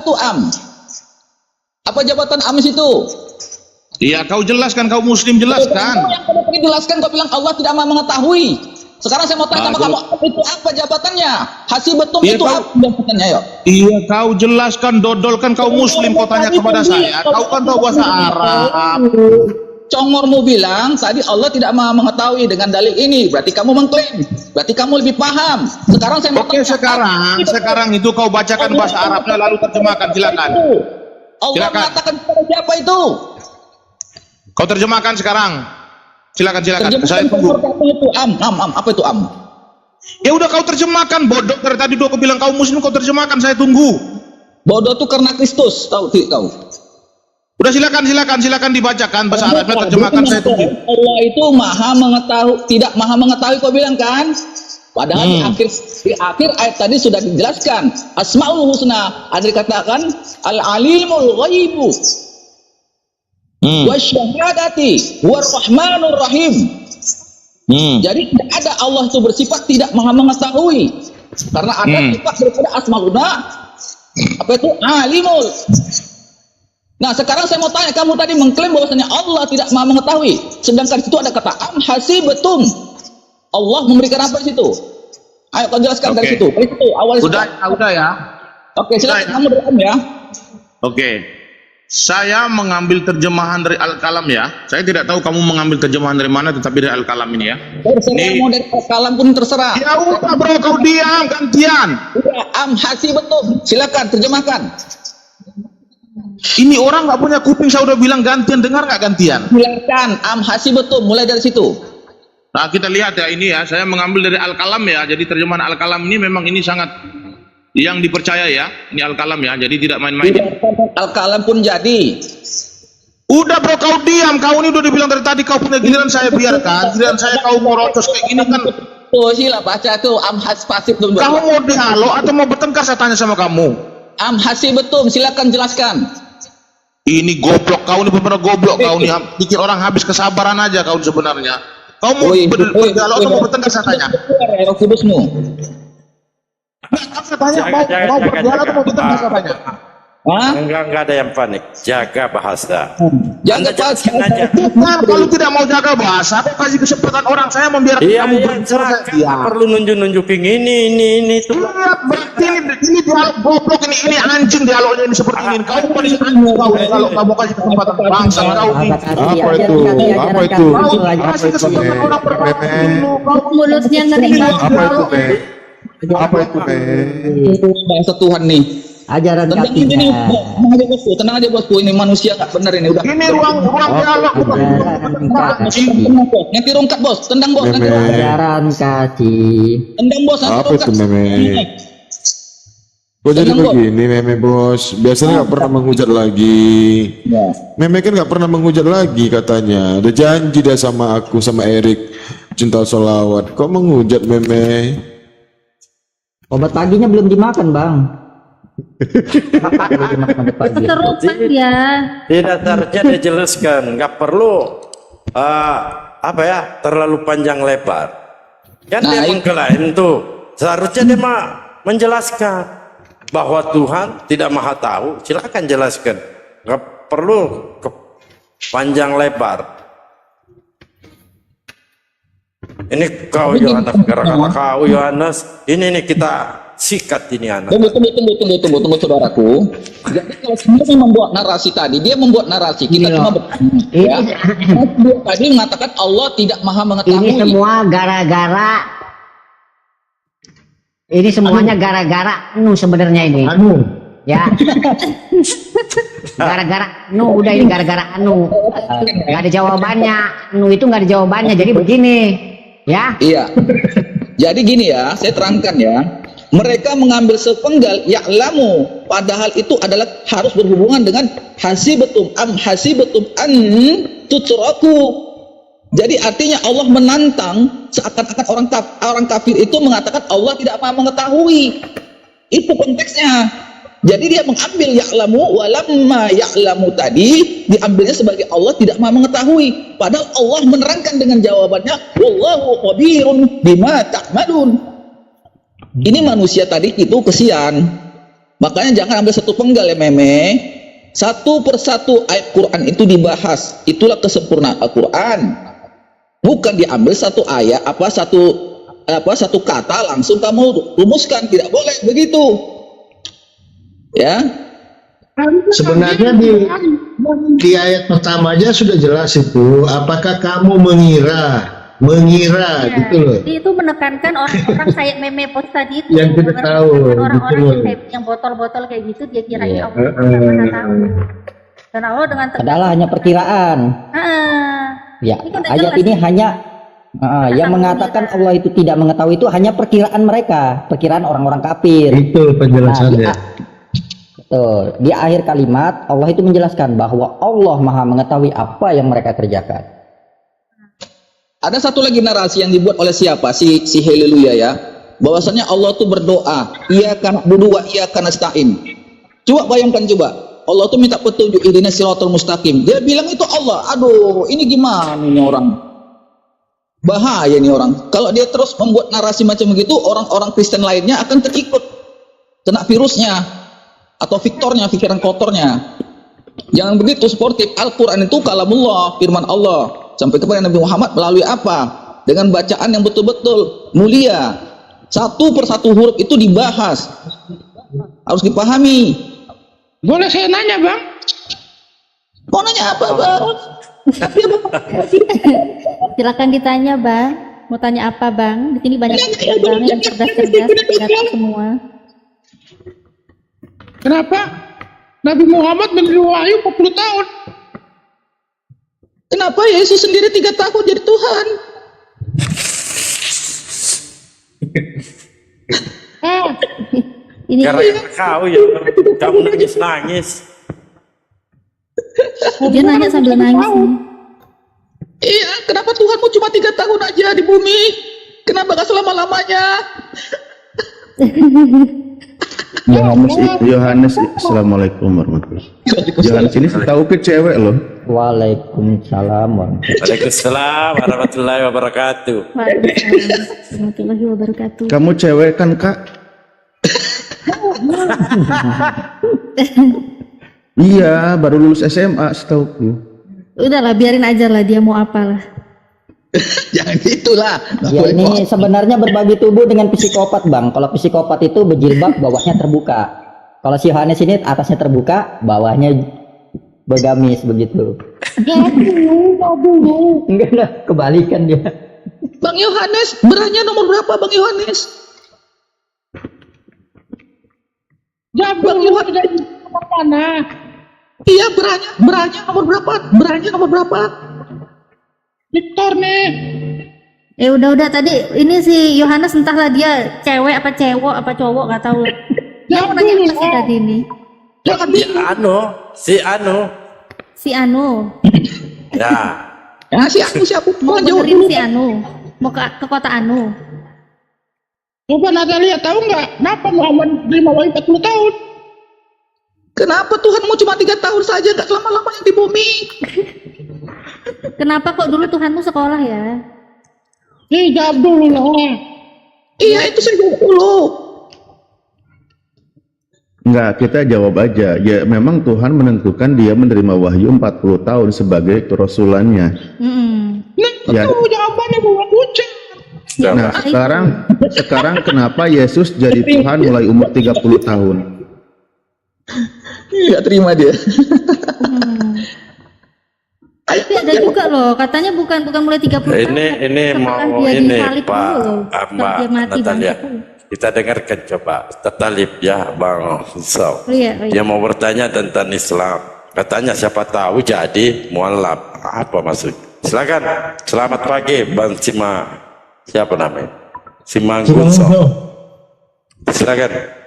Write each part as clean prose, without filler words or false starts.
itu am? Apa jabatan am itu? Iya, kau jelaskan, kau muslim jelaskan. Yang tadi jelaskan, kau bilang Allah tidak maha mengetahui. Sekarang saya mau tanya sama kamu, itu apa jabatannya? Hasibatum itu apa jabatannya? Yuk. Iya, kau jelaskan, dodolkan, kau muslim, kau tanya kepada saya. Kau kan tahu bahasa Arab. Congormu bilang tadi Allah tidak maha mengetahui dengan dalil ini, berarti kamu mengklaim, berarti kamu lebih paham. Sekarang saya mau Oke, sekarang itu kau bacakan bahasa Arabnya lalu terjemahkan, silakan. Allah mengatakan kepada siapa itu? Kau terjemahkan sekarang. Silakan. Saya tunggu. Itu am, apa itu am? Ya udah kau terjemahkan, bodoh. Dari tadi kau bilang kau muslim, kau terjemahkan, saya tunggu. Bodoh itu karena Kristus, tahu tidak kau? Udah silakan dibacakan bahasa Arabnya, terjemahkan, saya tunggu. Allah itu maha mengetahui, tidak maha mengetahui kau bilang kan? Padahal di akhir ayat tadi sudah dijelaskan Asmaul Husna, ada dikatakan Al-Alimul Ghaibu Wasyahadati War-Rahmanur Rahim. Jadi tidak ada Allah itu bersifat tidak maha mengetahui, karena ada sifat daripada Asmaul Husna, apa itu? Alimul. Nah sekarang saya mau tanya, kamu tadi mengklaim bahwasanya Allah tidak maha mengetahui, sedangkan itu ada kata am hasibatum. Allah memberikan apa di situ? Ayo kau jelaskan dari situ. Dari situ awal. Udah ya. Oke, silakan kamu beram ya. Oke. Saya mengambil terjemahan dari Al-Kalam ya. Saya tidak tahu kamu mengambil terjemahan dari mana, tetapi dari Al-Kalam ini ya. Terserah, mau dari Al-Kalam pun terserah. Ya udah bro, kau diam gantian. Udah, am hasibatum. Silakan terjemahkan. Ini orang nggak punya kuping, saya udah bilang gantian, dengar nggak gantian? Silakan am hasibatum, mulai dari situ. Nah kita lihat ya ini ya, saya mengambil dari Al-Kalam ya. Jadi terjemahan Al-Kalam ini memang ini sangat yang dipercaya ya. Ini Al-Kalam ya, jadi tidak main-main. Al-Kalam pun jadi. Udah bro, kau diam. Kau ini udah dibilang dari tadi, kau punya giliran saya biarkan. Giliran saya kau mau rocos kayak gini kan. Tuh sila baca tuh am hasipasif dulu. Kamu mau dialog atau mau bertengkar, saya tanya sama kamu. Am hasibatum, silakan jelaskan. Ini goblok, kau ini benar goblok. Kau ini pikir orang habis kesabaran aja kau sebenarnya. Kau mau berdialog atau mau bertengkar, saya tanya. Roh kudusmu. Saya tanya, mau berdialog atau mau bertengkar, saya tanya. Enggak ada yang panik. Jaga bahasa. Jaga bahasa aja. Nah, kalau tidak mau jaga bahasa, aku kasih kesempatan orang saya membiarkan kamu berbicara. Iya. Perlu nunjukin ini itu. Iya, berarti ini dialog goblok ini anjing dialognya ini seperti ini. Kamu kasih anjing kau kalau kamu kasih kesempatan bangsa kau ini. Apa itu? Apa itu? Kasih kesempatan orang berbicara dulu. Mulutnya nerima. Apa itu, Be? Apa itu, Be? itu bahasa Tuhan nih. Ajaran Tenang kakinya. ini, tenang aja bosku, ini manusia nggak benar ini udah. Ini ruang dialog. Nanti rungkat bos, tendang bos, nanti rungkat. Ajaran kaki. Tendang bos, nanti Apa rungkat. itu, Meme? Kok jadi begini, Meme bos? Biasanya nggak pernah menghujat lagi. Ya. Meme kan nggak pernah menghujat lagi katanya. Ada janji dia sama aku, sama Erik, cinta solawat. Kok menghujat, Meme? Obat paginya belum dimakan, Bang. Keterusan ya. Tidak saja dijelaskan, nggak perlu apa ya terlalu panjang lebar. Kan dia mengklaim tuh, seharusnya dia menjelaskan bahwa Tuhan tidak maha tahu. Silakan jelaskan, nggak perlu panjang lebar. Ini kau Yohanes, gara-gara kau Yohanes, ini kita sikat ini anak. Tunggu saudaraku. Jadi kalau sebenarnya membuat narasi tadi, dia membuat narasi, kita cuma bertanya. Ya. Dia tadi mengatakan Allah tidak maha mengetahui. Ini semua gara-gara. Ini semuanya gara-gara sebenarnya ini. Ya. Gara-gara udah ini gara-gara nggak ada jawabannya. Itu nggak ada jawabannya. Jadi begini, ya. Iya. Jadi gini ya, saya terangkan ya. Mereka mengambil sepenggal ya'lamu, padahal itu adalah harus berhubungan dengan hasibatum am hasibatum an tutraku. Jadi artinya Allah menantang, seakan-akan orang kafir itu mengatakan Allah tidak maha mengetahui. Itu konteksnya. Jadi dia mengambil ya'lamu walamma ya'lamu tadi diambilnya sebagai Allah tidak maha mengetahui. Padahal Allah menerangkan dengan jawabannya wallahu khabirun bima ta'malun. Ini manusia tadi itu kesian. Makanya jangan ambil satu penggal ya meme. Satu persatu ayat Quran itu dibahas. Itulah kesempurnaan Al-Quran. Bukan diambil satu ayat satu kata langsung kamu rumuskan. Tidak boleh begitu. Ya. Sebenarnya di ayat pertama aja sudah jelas itu. Apakah kamu mengira gitu loh. Jadi itu menekankan orang-orang kayak meme post tadi itu Yang kita tahu, orang-orang gitu. yang botol-botol kayak gitu dia kirain Allah nggak pernah tahu. Dan Allah dengan Padahal hanya perkiraan. Ya, Ini kan udah ayat jelas. ini hanya yang mengatakan Allah itu tidak mengetahui itu hanya perkiraan mereka, perkiraan orang-orang kafir. Itu penjelasannya. Betul. Di akhir kalimat Allah itu menjelaskan bahwa Allah Maha mengetahui apa yang mereka kerjakan. Ada satu lagi narasi yang dibuat oleh siapa? Si Haleluya ya. Bahwasanya Allah tuh berdoa, iyyaka na'budu wa iyyaka nasta'in. Coba bayangkan coba. Allah tuh minta petunjuk ihdinas siratal mustaqim. Dia bilang itu Allah. Aduh, ini gimana ini orang? Bahaya nih orang. Kalau dia terus membuat narasi macam begitu, orang-orang Kristen lainnya akan terikut kena virusnya atau viktornya, pikiran kotornya. Jangan begitu sportif. Al-Quran itu kalamullah, firman Allah. Sampai kepada Nabi Muhammad melalui apa? Dengan bacaan yang betul-betul mulia. Satu persatu huruf itu dibahas. Harus dipahami. Boleh saya nanya, Bang? Mau nanya apa, Bang? Silakan ditanya, Bang. Mau tanya apa, Bang? Di sini banyak Bang yang cerdas-cerdas, datang semua. Kenapa Nabi Muhammad menerima wahyu 40 tahun? Kenapa Yesus sendiri 3 tahun jadi Tuhan? Ini Karena kau ya, kamu nangis-nangis. dia nanya sambil nangis nih. Iya, kenapa Tuhanmu cuma 3 tahun aja di bumi? Kenapa gak selama-lamanya? Yohanes, assalamualaikum warahmatullahi wabarakatuh. Yohanes ini setahu ke cewek loh. Waalaikumsalam warahmatullahi Waalaikumsalam warahmatullahi wabarakatuh. Waalaikumsalam warahmatullahi wabarakatuh. Kamu cewek kan kak? Iya, baru lulus SMA setauku. Udahlah, biarin aja lah dia mau apalah. Jangan gitulah. Ya ini sebenarnya berbagi tubuh dengan psikopat Bang. Kalau psikopat itu berjilbab bawahnya terbuka. Kalau si Yohanes ini atasnya terbuka, bawahnya bergamis begitu. Enggak lah, kebalikan dia. Bang Yohanes, beranya nomor berapa Bang Yohanes? Bang Yohanes mana? Iya, beranya nomor berapa? Beranya nomor berapa? Victor nih. Udah tadi ini si Yohanes entahlah dia cewek apa cewek apa cowok nggak tahu. Dia mau nanya apa sih tadi ini? Si Anu. Ya. Ya, siapa? Mau benerin si Anu. Mau ke kota Anu. Coba Natalia tahu nggak kenapa Muhammad menerima wahyu 40 tahun? Kenapa Tuhanmu cuma 3 tahun saja, gak selama-lamanya di bumi? Kenapa kok dulu Tuhanmu sekolah ya? Jawab dulu lah. Iya, itu saya jawab dulu. Enggak, kita jawab aja. Ya memang Tuhan menentukan dia menerima wahyu 40 tahun sebagai kerasulannya. Ya. Itu jawabannya bukan ucap. Nah, sekarang kenapa Yesus jadi Tuhan mulai umur 30 tahun? Nggak terima dia. Tapi ada juga loh, katanya bukan mulai 30 tahun. Ini Setelah mau dia ini disalib Pak dulu loh, setelah dia mati Natalia. bangkit. Kita dengarkan coba Tatalib ya Bang Insau. Iya. Dia mau bertanya tentang Islam. Katanya siapa tahu jadi mualaf. Apa maksud? Silakan. Selamat pagi Bang siapa namanya? Simanggunso. Silakan.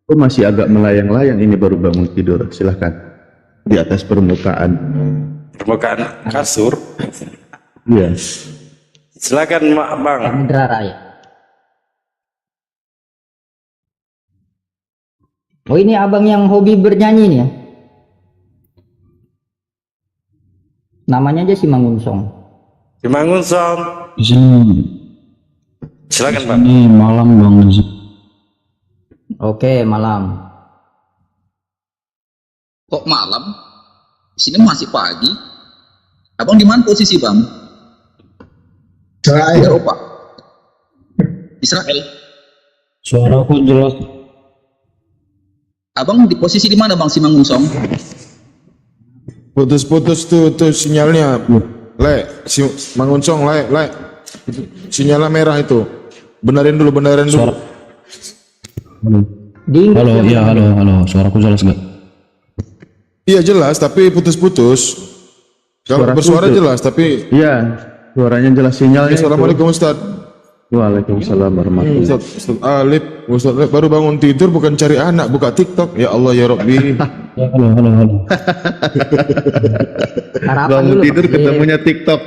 Aku masih agak melayang-layang, ini baru bangun tidur. Silahkan. Di atas permukaan. Permukaan kasur. Iya. Silakan Bang. Samudra Raya. Oh ini abang yang hobi bernyanyi nih ya? Namanya aja Simangunsong. Simangunsong. Di sini. Silakan Bang. Ini malam Bang. Di sini. Oke, malam. Kok malam? Di sini masih pagi. Abang di mana posisi, Bang? Israel. Eropa. Israel. Suaraku jelas. Abang di posisi di mana, Bang Simangunsong? Putus-putus tuh sinyalnya. Si Mangunsong, le. Sinyalnya merah itu. Benerin dulu. Ding. Halo, iya halo. Suaraku jelas nggak? Iya jelas, tapi putus-putus. Kalau Suara bersuara putus. jelas, tapi Iya, suaranya jelas sinyalnya. Assalamualaikum Ustaz. Waalaikumsalam warahmatullahi. Ustaz Alif, Ustaz Alif baru bangun tidur bukan cari anak, buka TikTok. Ya Allah ya Rabbi. Ya, halo. Harapan Bangun dulu. tidur Iya. ketemunya TikTok.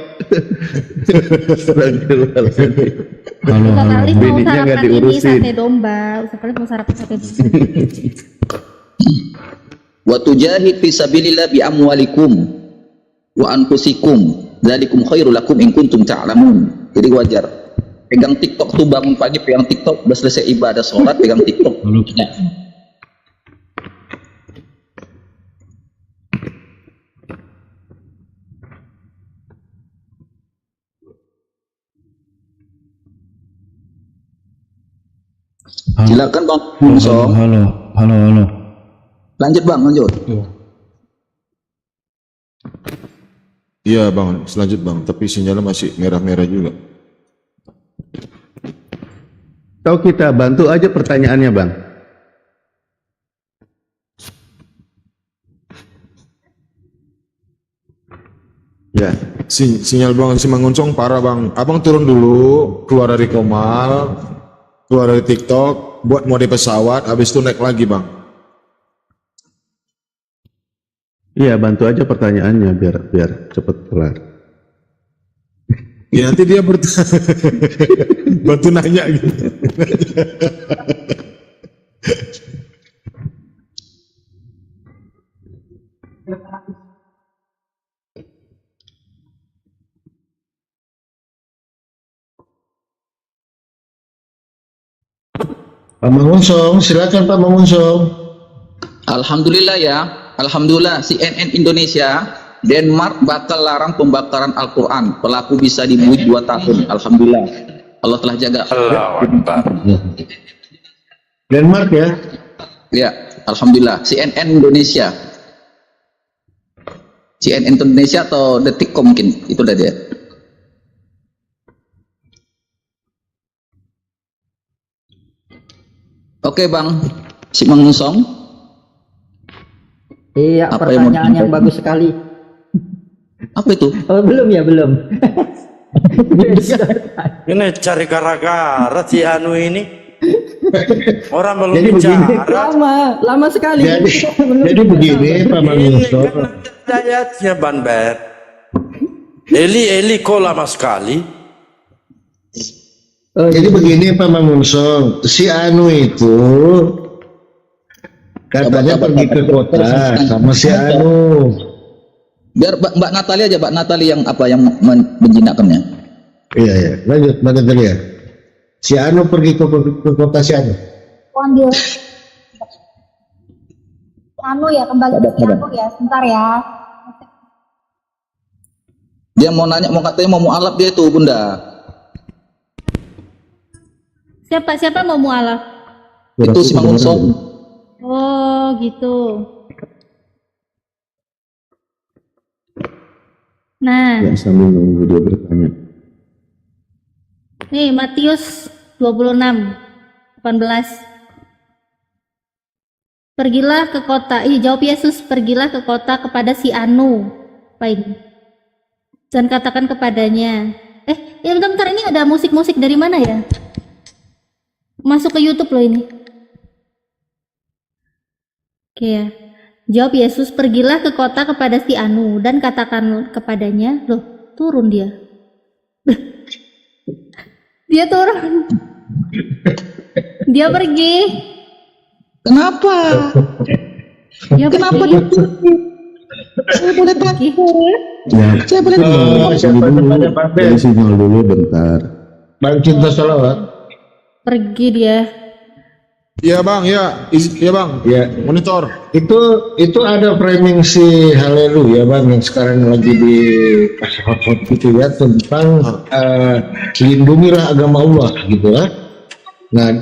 Halo. Ustaz Alif mau Bininya nggak sarapan ini diurusin. sate domba. Ustaz Alif mau sarapan sate domba. Wa tujahid fi sabilillah bi amwalikum wa anfusikum. Dzalikum khairul lakum in kuntum ta'lamun. Jadi wajar. Pegang TikTok tuh bangun pagi pegang TikTok, udah selesai ibadah sholat pegang TikTok. Halo. Ya. Silakan Bang Song. Halo. Lanjut Bang, lanjut. Iya bang, selanjut bang. Tapi sinyalnya masih merah-merah juga. Tahu kita bantu aja pertanyaannya Bang. Ya, sinyal bang si Mangunsong parah bang. Abang turun dulu, keluar dari Komal, keluar dari TikTok, buat mode pesawat, habis itu naik lagi bang. Iya, bantu aja pertanyaannya biar cepet kelar. Ya nanti dia bantu nanya gitu. Pak Mangunsong, silakan Pak Mangunsong. Alhamdulillah ya, Alhamdulillah CNN Indonesia, Denmark bakal larang pembakaran Al-Quran, pelaku bisa dibunuh 2 tahun. Alhamdulillah, Allah telah jaga. Allahu Akbar. Denmark ya. Ya, Alhamdulillah, CNN Indonesia, CNN Indonesia atau Detikcom mungkin, itu udah dia. Oke Bang, si Mangunsong. Iya, Apa yang mau pertanyaan yang disampaikan? bagus sekali. Apa itu? Oh, belum ya, belum. Ini cari gara-gara si Anu ini. Orang belum Jadi begini. bicara. Lama sekali. Jadi begini Pak Ini Mangunsong. kan ayatnya Ban Ber. Eli kok lama sekali. Oh, Jadi begini Pak Mangunsong, si Anu itu katanya pergi ke kota sama si Anu. Biar Mbak Natali aja, Mbak Natali yang apa yang menjinakkannya. Iya, lanjut Mbak Natalia. Si Anu pergi ke kota si Anu. Ambil Anu ya, kembali ke Anu ya, sebentar ya. Dia mau nanya, mau katanya mau mualaf dia tuh Bunda. Siapa mau mualaf? Itu si Mangunsong. Oh, gitu. Nah, Ya, sambil nunggu dia bertanya. nih Matius 26 18. Pergilah ke kota, jawab Yesus, pergilah ke kota kepada si Anu. Apa ini? Dan katakan kepadanya. Ya bentar, ini ada musik-musik dari mana ya? Masuk ke YouTube loh ini. Oke ya. Jawab Yesus, pergilah ke kota kepada si Anu dan katakan kepadanya, loh, turun dia. Dia turun. Dia pergi. Kenapa? Dia Kenapa pergi. dia? Saya boleh takut. Ya, Saya boleh takut. Siapa tempatnya Pak Ben? dari sinyal dulu bentar. Bang Cinta Salawat. Pergi dia. Iya bang, ya, iya bang. Ya, Monitor. itu ada framing si Haleluya Bang yang sekarang lagi di pas hot gitu ya tentang lindungilah agama Allah gitu ya. Nah,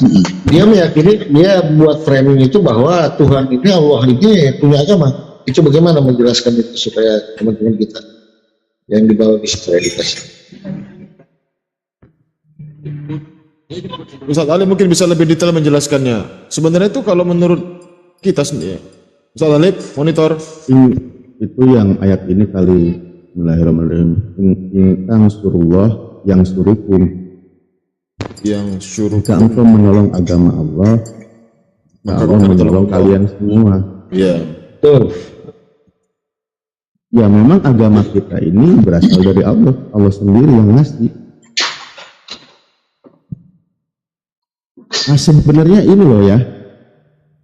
dia meyakini, dia buat framing itu bahwa Tuhan ini, Allah ini punya agama. Itu bagaimana menjelaskan itu supaya teman-teman kita yang di bawah diskreditasi. Ustaz Ali mungkin bisa lebih detail menjelaskannya. Sebenarnya itu kalau menurut kita sendiri, Ustaz Ali, monitor. Itu yang ayat ini kali. Bismillahirrahmanirrahim. Tentang surullah yang surukum. Yang suruh Jika engkau menolong agama Allah, Maka Allah bukan menolong tolong kalian semua. Iya. Betul. Ya memang agama kita ini berasal dari Allah. Allah sendiri yang ngasih. Nah sebenarnya ini loh ya,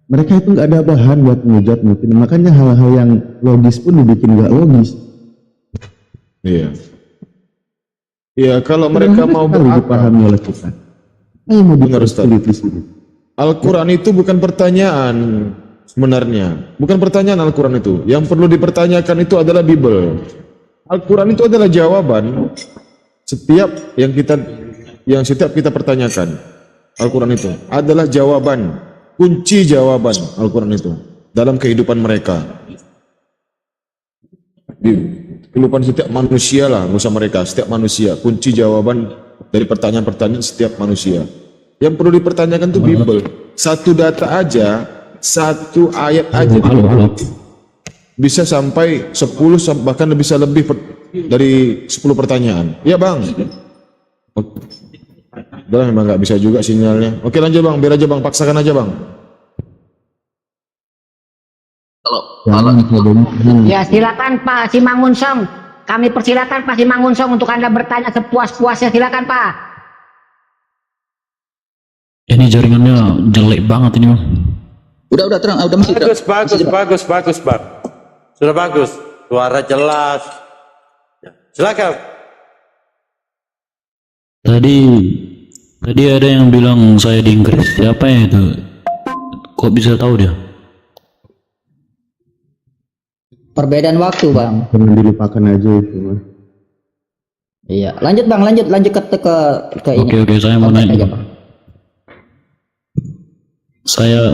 mereka itu nggak ada bahan buat menghujat mungkin, makanya hal-hal yang logis pun dibikin nggak logis. Iya. Iya, kalau mereka mau berakal. dipahami oleh kita. Ayo mau Benar, Ustaz. dipersulit di sini. Al-Quran itu bukan pertanyaan sebenarnya. Bukan pertanyaan Al-Quran itu. Yang perlu dipertanyakan itu adalah Bible. Al-Quran itu adalah jawaban setiap yang setiap kita pertanyakan. Al-Quran itu adalah jawaban, kunci jawaban Al-Quran itu dalam kehidupan mereka. Di kehidupan setiap manusia lah, nggak usah mereka, setiap manusia, kunci jawaban dari pertanyaan-pertanyaan setiap manusia. Yang perlu dipertanyakan itu Bible. Satu data aja, satu ayat aja bisa sampai 10 bahkan bisa lebih dari 10 pertanyaan. Ya bang. Udah memang nggak bisa juga sinyalnya. Oke lanjut bang, biar aja bang, paksakan aja bang. Ya silakan Pak Simangunsong. Kami persilakan Pak Simangunsong untuk Anda bertanya sepuas-puasnya, silakan Pak. Ini jaringannya jelek banget ini bang. Udah terang, udah masih Bagus, Bang. Sudah bagus. Suara jelas. Ya, silakan. Tadi ada yang bilang saya di Inggris. Siapa ya itu? Kok bisa tahu dia? Perbedaan waktu bang. Jangan dilupakan aja itu. Iya, lanjut bang, lanjut ke ini. Oke, saya mau nanya. Aja, Bang.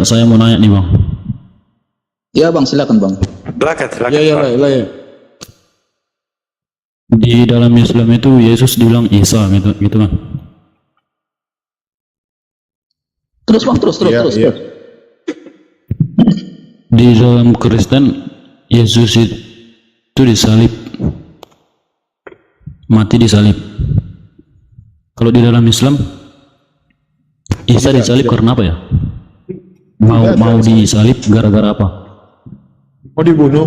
Saya mau nanya nih bang. Ya bang, silakan bang. Silakan. Ya. Di dalam Islam itu Yesus dibilang Isa gitu kan? Terus bang, terus. Iya. Di dalam Kristen Yesus itu disalib, mati disalib. Kalau di dalam Islam Isa disalib karena apa ya? Mau disalib gara-gara apa? Mau dibunuh?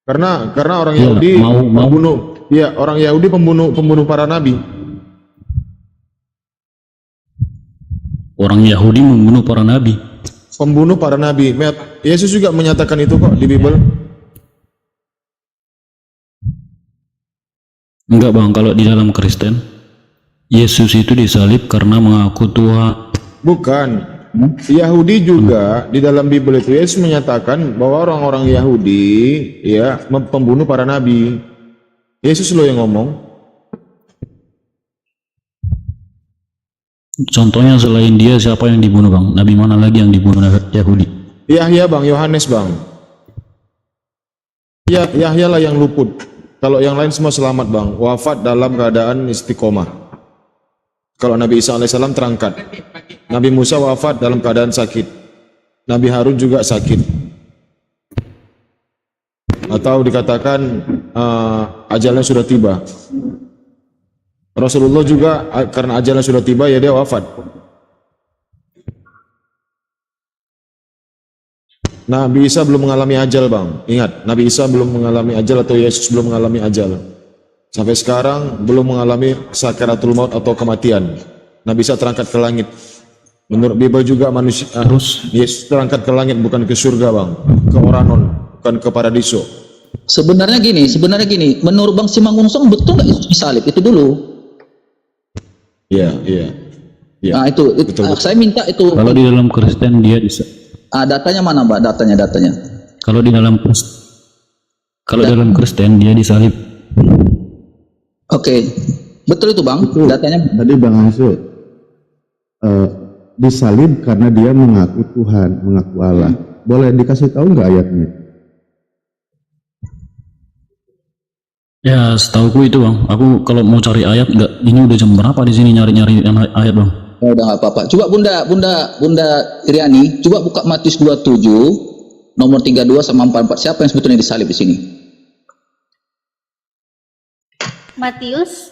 Karena orang Ya, Yahudi mau. membunuh. Iya, orang Yahudi pembunuh para nabi. Orang Yahudi membunuh para nabi. Pembunuh para nabi. Yesus juga menyatakan itu kok di Bible. Enggak bang, kalau di dalam Kristen Yesus itu disalib karena mengaku Tuhan. Bukan. Yahudi juga di dalam Bible itu Yesus menyatakan bahwa orang-orang Yahudi ya pembunuh para nabi. Yesus loh yang ngomong. Contohnya selain dia siapa yang dibunuh bang? Nabi mana lagi yang dibunuh Yahudi? Yahya bang, Yohanes bang. Ya, Yahya lah yang luput. Kalau yang lain semua selamat bang. Wafat dalam keadaan istiqomah. Kalau Nabi Isa alaihissalam terangkat. Nabi Musa wafat dalam keadaan sakit. Nabi Harun juga sakit. Atau dikatakan ajalnya sudah tiba. Rasulullah juga karena ajalnya sudah tiba ya dia wafat. Nabi Isa belum mengalami ajal bang. Ingat, Nabi Isa belum mengalami ajal atau Yesus belum mengalami ajal. Sampai sekarang belum mengalami sakaratul maut atau kematian. Nabi Isa terangkat ke langit. Menurut Bible juga manusia Terus Yesus terangkat ke langit bukan ke surga bang, ke Oranon, bukan ke paradiso. Sebenarnya gini, menurut Bang Simangunsong betul nggak Yesus disalib? Itu dulu. Iya. Nah itu betul. saya minta itu. kalau di dalam Kristen dia bisa. Datanya mana Mbak? Datanya. Kalau di dalam Kristen dia disalib. Oke, betul itu Bang. Itu Datanya. tadi Bang Hasil disalib karena dia mengaku Tuhan, mengaku Allah. Boleh dikasih tahu nggak ayatnya? Ya setauku itu bang. Aku kalau mau cari ayat nggak. Ini udah jam berapa di sini nyari ayat bang? Oh, udah nggak apa-apa. Coba Bunda Iriani, coba buka Matius 27 nomor 32 sama 44. Siapa yang sebetulnya disalib di sini? Matius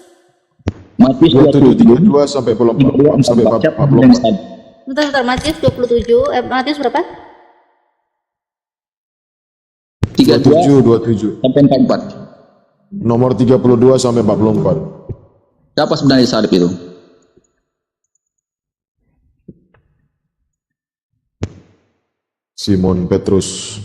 27 sampai 44 sampai 44. bentar Matius 27 Matius berapa? 27 sampai 44. Nomor 32 sampai 44. Siapa sebenarnya disalib itu? Simon Petrus.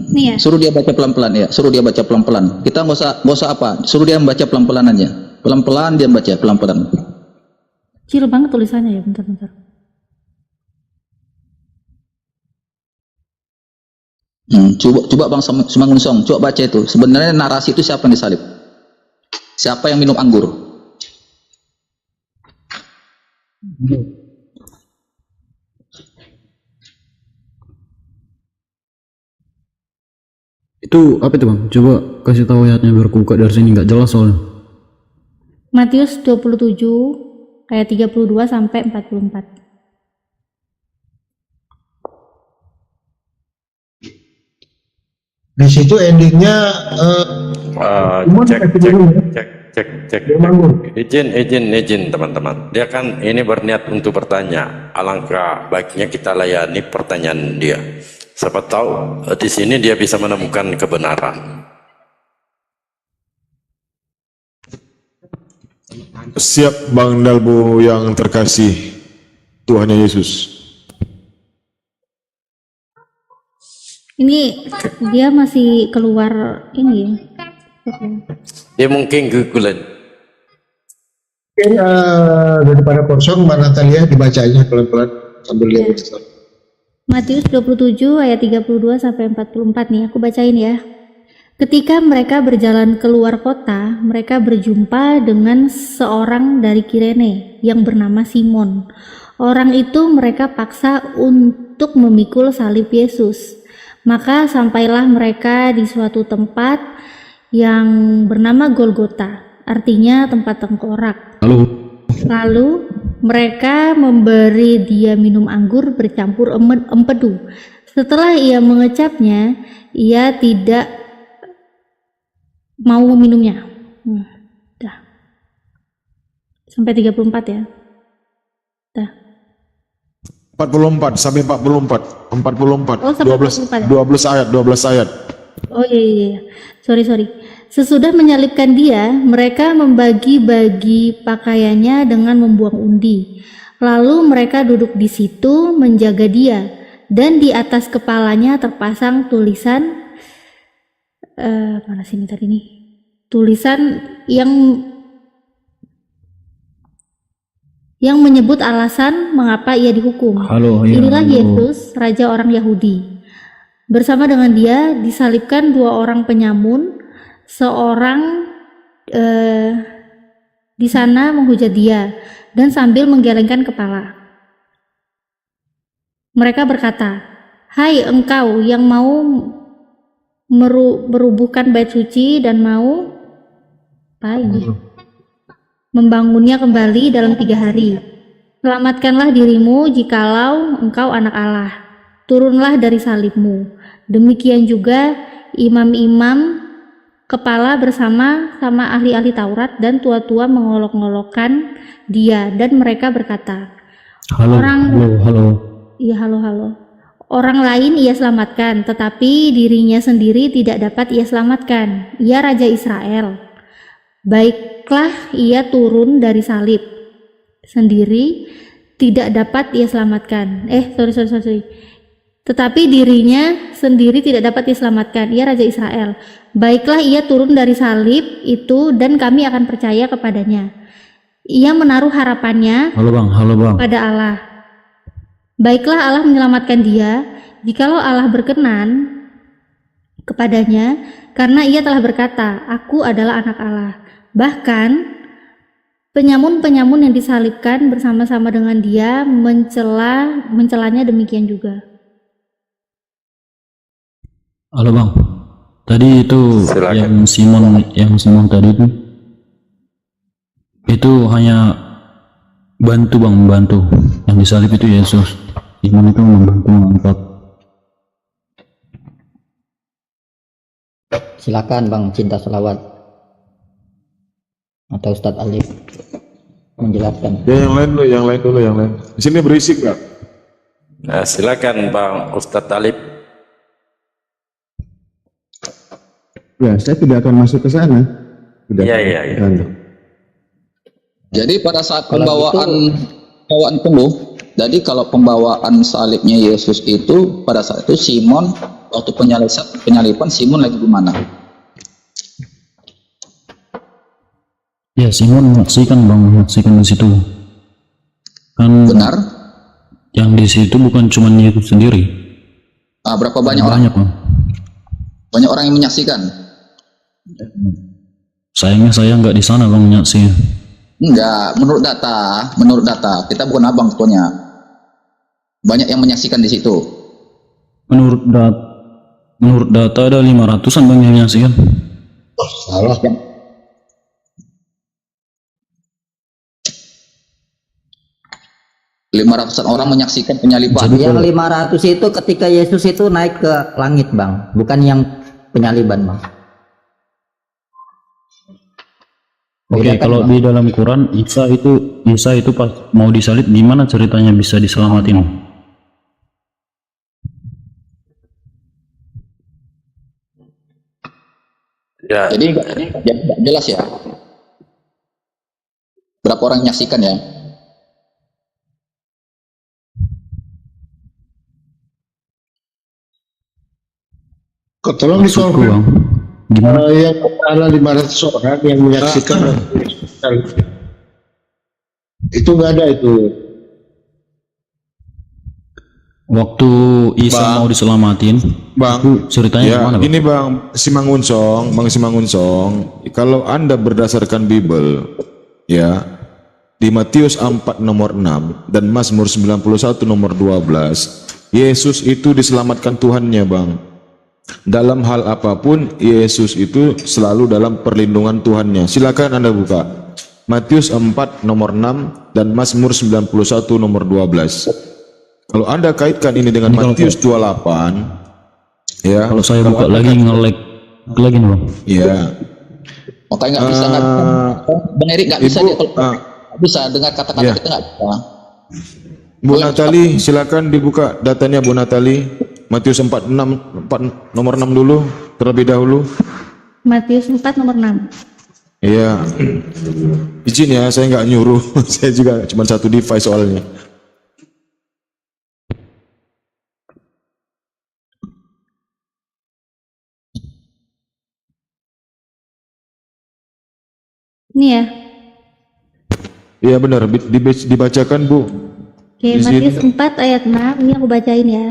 Nih ya. Suruh dia baca pelan-pelan ya. Suruh dia baca pelan-pelan. Kita nggak usah apa. Suruh dia membaca pelan-pelan aja. Pelan-pelan dia baca pelan-pelan. Kecil banget tulisannya ya, bentar. Coba Bang Simangunsong, coba baca itu. Sebenarnya narasi itu siapa yang disalib? Siapa yang minum anggur? Itu apa itu bang? Coba kasih tahu ayatnya biar aku buka dari sini, nggak jelas soalnya. Matius 27 ayat 32 sampai 44. Di situ endingnya cek. Izin teman-teman. Dia kan ini berniat untuk bertanya. Alangkah baiknya kita layani pertanyaan dia. Siapa tahu di sini dia bisa menemukan kebenaran. Siap Bang Dalbo yang terkasih, Tuhan Yesus. Ini dia masih keluar ini ya. Dia mungkin gugulan. mungkin daripada kosong, Mbak Natalia dibacanya pelan-pelan sambil lihat. Matius 27 ayat 32 sampai 44 nih, aku bacain ya. Ketika mereka berjalan keluar kota, mereka berjumpa dengan seorang dari Kirene yang bernama Simon. Orang itu mereka paksa untuk memikul salib Yesus. Maka sampailah mereka di suatu tempat yang bernama Golgota, artinya tempat tengkorak. Lalu mereka memberi dia minum anggur bercampur empedu. Setelah ia mengecapnya, ia tidak mau meminumnya. Dah. Sampai 34 ya. Dah. 44 sampai 44. 44. Oh, sampai 44. 12 ayat. Oh iya. Sorry. Sesudah menyalibkan dia, mereka membagi-bagi pakaiannya dengan membuang undi. Lalu mereka duduk di situ menjaga dia, dan di atas kepalanya terpasang tulisan mana sini tadi nih? Tulisan yang menyebut alasan mengapa ia dihukum. Inilah Yesus, Raja orang Yahudi. Bersama dengan dia disalibkan dua orang penyamun, seorang di sana menghujat dia dan sambil menggelengkan kepala. Mereka berkata, "Hai engkau yang mau merubuhkan bait suci dan mau membangunnya kembali dalam 3 hari. Selamatkanlah dirimu jikalau engkau anak Allah. Turunlah dari salibmu." Demikian juga imam-imam kepala bersama ahli-ahli Taurat dan tua-tua mengolok-ngolokkan dia, dan mereka berkata, halo. Orang lain ia selamatkan, tetapi dirinya sendiri tidak dapat ia selamatkan. Ia Raja Israel. Baiklah ia turun dari salib. Sendiri tidak dapat ia selamatkan. Sorry. Tetapi dirinya sendiri tidak dapat diselamatkan. Ia Raja Israel. Baiklah ia turun dari salib itu dan kami akan percaya kepadanya. Ia menaruh harapannya Halo bang. pada Allah. Baiklah Allah menyelamatkan dia, jikalau Allah berkenan kepadanya, karena ia telah berkata, Aku adalah anak Allah. Bahkan penyamun-penyamun yang disalibkan bersama-sama dengan dia mencelanya demikian juga. Halo bang. Tadi itu Silakan. yang Simon tadi itu hanya membantu. Yang disalib itu Yesus. Simon itu membantu mengangkat. Silakan Bang Cinta Selawat atau Ustadz Alif menjelaskan. Ya yang lain dulu. Di sini berisik nggak? Nah, silakan Bang Ustadz Alif. Ya, saya tidak akan masuk ke sana. Iya. Jadi pada saat pembawaan penuh, jadi kalau pembawaan salibnya Yesus itu pada saat itu Simon waktu penyalipan Simon lagi di mana? Ya Simon menyaksikan di situ. Kan Benar? yang di situ bukan cuma Yesus sendiri. Berapa banyak orang? Banyak bang. Banyak orang yang menyaksikan? Sayangnya saya nggak di sana bang menyaksikan. Enggak, menurut data kita bukan abang ketuanya. Banyak yang menyaksikan di situ. Menurut data ada 500-an bang yang menyaksikan. Salah. 500-an orang menyaksikan penyaliban. Yang 500 itu ketika Yesus itu naik ke langit Bang, bukan yang penyaliban Bang. Oke, Bedakan, kalau Bang. di dalam Quran Isa itu pas mau disalib gimana ceritanya bisa diselamatin? Ya. Jadi nggak jelas ya. Berapa orang menyaksikan ya? Tolong Maksudku bang, dikonfirmasi gimana? yang ada 500 orang yang menyaksikan itu nggak ada itu. Waktu Isa Bang. mau diselamatin, Bang, itu ceritanya ya, gimana bang? ini Bang Simangunsong, kalau Anda berdasarkan Bible, ya, di Matius 4 nomor 6 dan Mazmur 91 nomor 12, Yesus itu diselamatkan Tuhannya, Bang. Dalam hal apapun, Yesus itu selalu dalam perlindungan Tuhannya. Silakan Anda buka Matius 4 nomor 6 dan Mazmur 91 nomor 12. Kalau Anda kaitkan ini dengan Ini kalau- Matius 28, ya. Kalau saya buka lagi nge-lag lagi nih bang. Ya. Makanya nggak bisa, Bang Erik nggak bisa Ibu, dia kalau nggak bisa dengar kata-kata ya. kita nggak bisa. Bu Natali, silakan dibuka datanya Bu Natali. Matius 4 nomor 6 dulu terlebih dahulu. Matius 4 nomor 6. Iya. Izin ya, saya nggak nyuruh. Saya juga cuma satu device soalnya. Ini ya. Iya benar, dibacakan Bu. Oke, Di sini. Matius 4 ayat 6, ini aku bacain ya.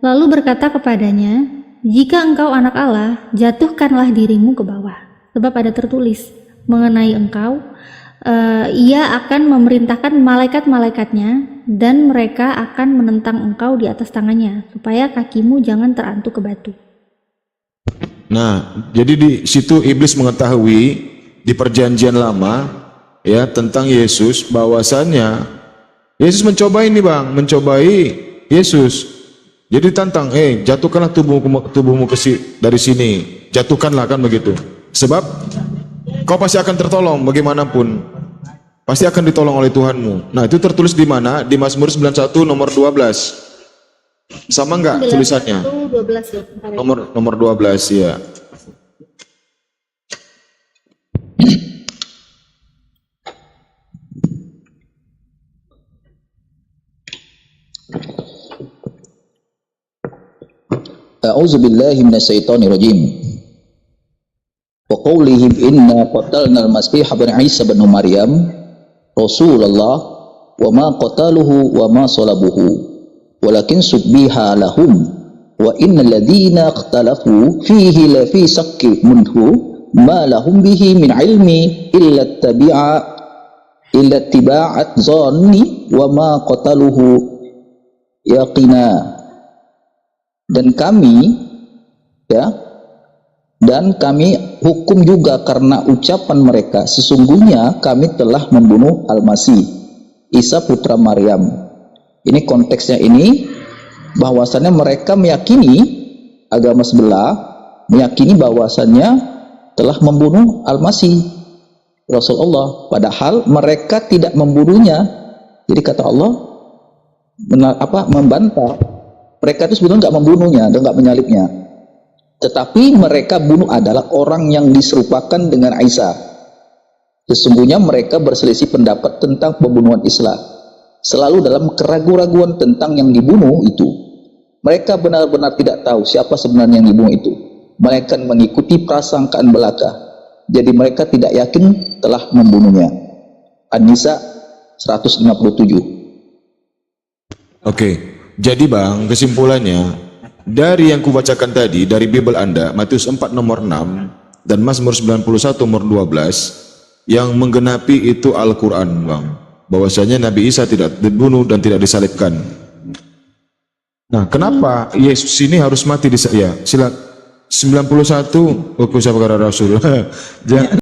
Lalu berkata kepadanya, jika engkau anak Allah, jatuhkanlah dirimu ke bawah. Sebab ada tertulis mengenai engkau, ia akan memerintahkan malaikat-malaikatnya, dan mereka akan menentang engkau di atas tangannya, supaya kakimu jangan terantuk ke batu. Nah, jadi di situ iblis mengetahui di perjanjian lama ya tentang Yesus, bahwasannya Yesus mencobai ini Bang, mencobai Yesus. Jadi tantang, jatuhkanlah tubuhmu dari sini, jatuhkanlah, kan begitu. Sebab kau pasti akan tertolong bagaimanapun, pasti akan ditolong oleh Tuhanmu. Nah itu tertulis di mana? Di Mazmur 91 nomor 12. Sama enggak tulisannya? 12 ya. Bentar ya. Nomor 12 ya. A'udzu billahi minasyaitonir rajim. Wa qaulihim inna qatalna al-masih ibn Isa ibn Maryam Rasulullah wa ma qataluhu wa ma salabuhu walakin subbiha lahum wa innal ladzina ikhtalafu fihi la fi shakkin minhu ma lahum bihi min ilmi illa ittiba'at dhanni wa ma qataluhu yaqina. Dan kami hukum juga karena ucapan mereka, sesungguhnya kami telah membunuh Al-Masih Isa putra Maryam. Ini konteksnya ini, bahwasannya mereka meyakini, agama sebelah meyakini bahwasannya telah membunuh Al-Masih Rasulullah, padahal mereka tidak membunuhnya. Jadi kata Allah membantah. Mereka itu sebetulnya nggak membunuhnya dan nggak menyalibnya, tetapi mereka bunuh adalah orang yang diserupakan dengan Isa. Sesungguhnya mereka berselisih pendapat tentang pembunuhan Isa, selalu dalam keraguan-raguan tentang yang dibunuh itu. Mereka benar-benar tidak tahu siapa sebenarnya yang dibunuh itu, mereka mengikuti prasangkaan belaka, jadi mereka tidak yakin telah membunuhnya. An-Nisa 157. Oke. Jadi Bang, kesimpulannya dari yang kubacakan tadi dari Bible Anda, Matius 4 nomor 6 dan Mazmur 91 nomor 12, yang menggenapi itu Al-Quran Bang, bahwasanya Nabi Isa tidak dibunuh dan tidak disalibkan. Nah, kenapa Yesus ini harus mati di sila 91 Rasul.